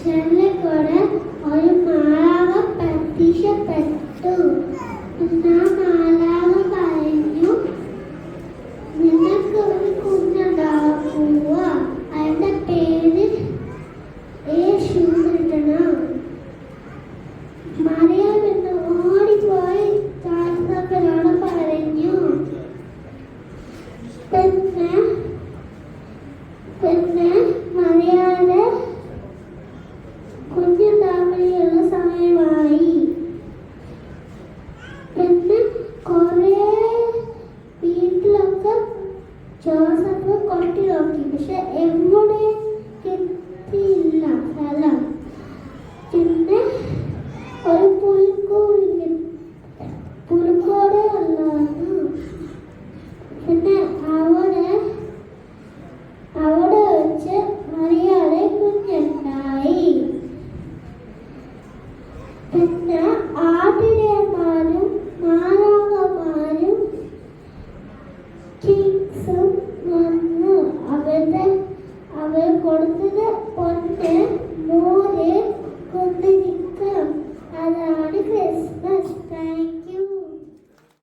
ചെല്ലക്കൂടെ ഒരു മാലാഖ പ്രത്യക്ഷപ്പെട്ടു. മാലാഖ പറഞ്ഞു, നിനക്ക് ഒരു കുഞ്ഞുണ്ടാക്കുക, അതിന്റെ പേര് യേശു ഇടണം. മറിയം എന്ന് ഓടിപ്പോയി ചാത്തപ്പനോട് പറഞ്ഞു. പിന്നെ മറിയാതെ കുഞ്ഞുണ്ടാകാനുള്ള സമയമായി. പിന്നെ കുറേ വീട്ടിലൊക്കെ ജോസഫ് കൊട്ടി നോക്കി, പക്ഷെ എവിടെ കിട്ടിയില്ല സ്ഥലം. പിന്നെ ഒരു പുൽക്കോട് വന്നു. പിന്നെ അവിടെ വെച്ച് മറിയാതെ കുഞ്ഞുണ്ടായി. പിന്നെ ആട്ടിനെ